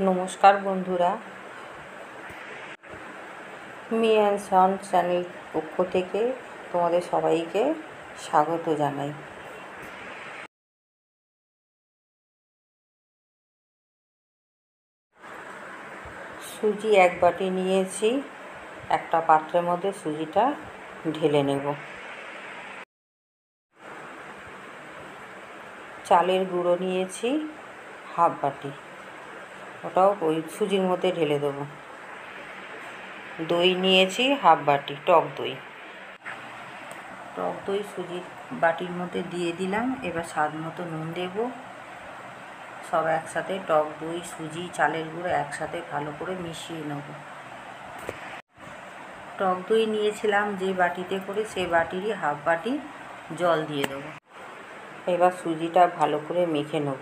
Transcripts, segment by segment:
নমস্কার বন্ধুরা, me and Son channel পক্ষ থেকে তোমাদের সবাইকে স্বাগত জানাই। সুজি 1 বাটি নিয়েছি। একটা পাত্রের মধ্যে সুজিটা ঢেলে নেব। চালের গুঁড়ো নিয়েছি হাফ বাটি, ওটাও ওই সুজির মধ্যে ঢেলে দেবো। দই নিয়েছি হাফ বাটি, টক দই সুজির বাটির মধ্যে দিয়ে দিলাম। এবার স্বাদ মতো নুন দেব। সব একসাথে টক দই, সুজি, চালের গুঁড়ো একসাথে ভালো করে মিশিয়ে নেব। টক দই নিয়েছিলাম যে বাটিতে করে, সেই বাটিরই হাফ বাটি জল দিয়ে দেবো। এবার সুজিটা ভালো করে মেখে নেব।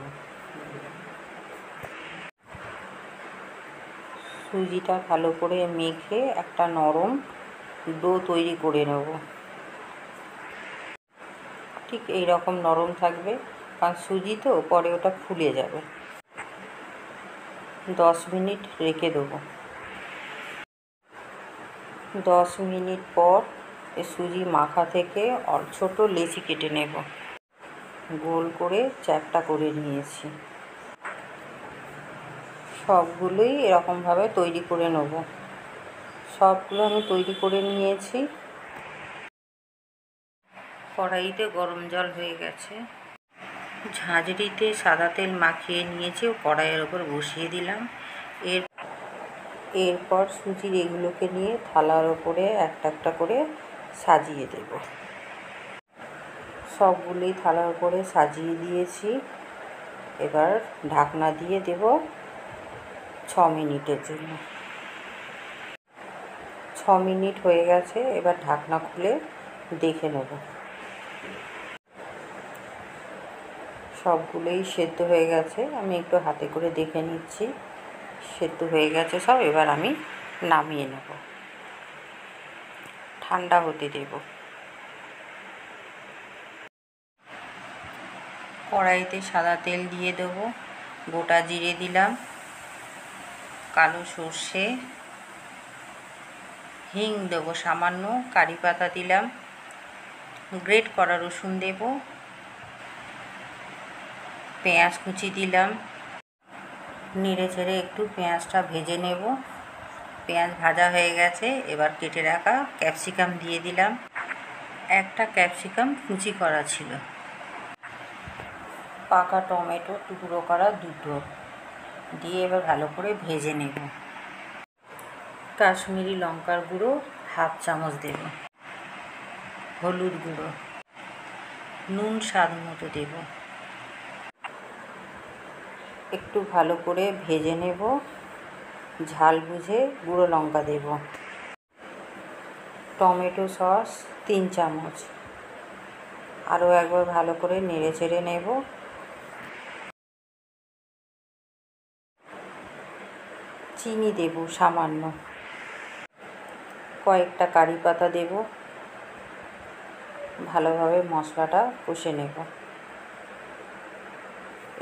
সুজিটা ভালো করে মেখে একটা নরম ডো তৈরি করে নেব। ঠিক এই রকম নরম থাকবে, কারণ সুজি তো পরে ওটা ফুলে যাবে। 10 মিনিট রেখে দেবো। 10 মিনিট পর সুজি মাখা থেকে ছোট লেচি কেটে নেব। গোল করে চ্যাপ্টা করে নিয়েছি। সবগুলোই এরকমভাবে তৈরি করে নেব। সবগুলো আমি তৈরি করে নিয়েছি। কড়াইতে গরম জল হয়ে গেছে। ঝাঁঝরিতে সাদা তেল মাখিয়ে নিয়েছি, ও কড়াইয়ের ওপর বসিয়ে দিলাম। এরপর সুজির এগুলোকে নিয়ে থালার ওপরে একটা একটা করে সাজিয়ে দেব। সবগুলোই থালার ওপরে সাজিয়ে দিয়েছি। এবার ঢাকনা দিয়ে দেব 6 মিনিটের জন্য। 6 মিনিট হয়ে গেছে। এবার ঢাকনা খুলে দেখে নেব। সবগুলোই সেদ্ধ হয়ে গেছে। আমি একটু হাতে করে দেখে নিচ্ছি, সেদ্ধ হয়ে গেছে সব। এবার আমি নামিয়ে নেব, ঠান্ডা হতে দেব। কড়াইতে সাদা তেল দিয়ে দেবো। গোটা জিরে দিলাম, কালো সর্ষে, হিং দেবো সামান্য, কারি পাতা দিলাম, গ্রেট করা রসুন দেব, পেঁয়াজ কুচি দিলাম। নেড়ে চেড়ে একটু পেঁয়াজটা ভেজে নেব। পেঁয়াজ ভাজা হয়ে গেছে। এবার কেটে রাখা ক্যাপসিকাম দিয়ে দিলাম। একটা ক্যাপসিকাম কুচি করা ছিল। পাকা টমেটো টুকরো করা 2টো দিয়ে এবার ভালো করে ভেজে নেব। কাশ্মীরি লঙ্কার গুঁড়ো হাফ চামচ দেব, হলুদ গুঁড়ো, নুন স্বাদ মতো দেব। একটু ভালো করে ভেজে নেব। ঝাল বুঝে গুঁড়ো লঙ্কা দেব। টমেটো সস 3 চামচ। আরও একবার ভালো করে নেড়ে চেড়ে নেব। চিনি দেব সামান্য, কয়েকটা কারি পাতা দেব। ভালোভাবে মশলাটা কষে নেব।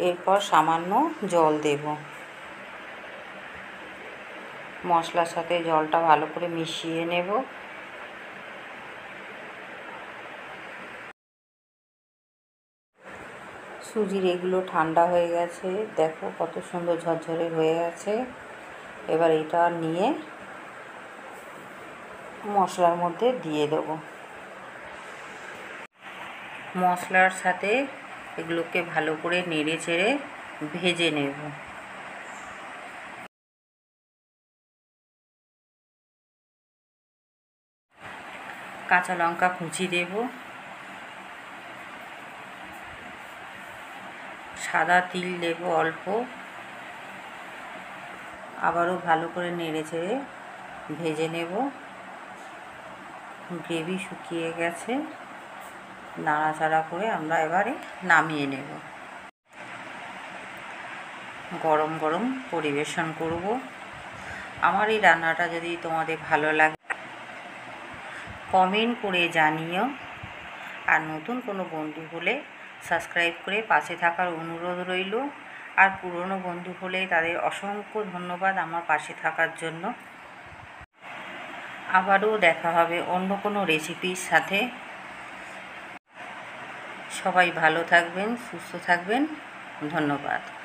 এরপর সামান্য জল দেব। মশলার সাথে জলটা ভালো করে মিশিয়ে নেব। সুজির এগুলো ঠান্ডা হয়ে গেছে। দেখো কত সুন্দর ঝরঝরে হয়ে গেছে। এবার এটা নিয়ে মশলার মধ্যে দিয়ে দেব। মশলার সাথে এগুলোকে ভালো করে নেড়ে চেড়ে ভেজে নেব। কাঁচা লঙ্কা কুচি দেব, সাদা তিল দেব অল্প। আবারও ভালো করে নেড়ে চেড়ে ভেজে নেব। গ্রেভি শুকিয়ে গেছে। নাড়াচাড়া করে আমরা এবারে নামিয়ে নেব। গরম গরম পরিবেশন করব। আমার এই রান্নাটা যদি তোমাদের ভালো লাগে কমেন্ট করে জানিও। আর নতুন কোনো বন্ধু হলে সাবস্ক্রাইব করে পাশে থাকার অনুরোধ রইল। আর পুরনো বন্ধু হলে তাদের অসংখ্য ধন্যবাদ আমার পাশে থাকার জন্য। আবারও দেখা হবে অন্য কোনো রেসিপির সাথে। সবাই ভালো থাকবেন, সুস্থ থাকবেন। ধন্যবাদ।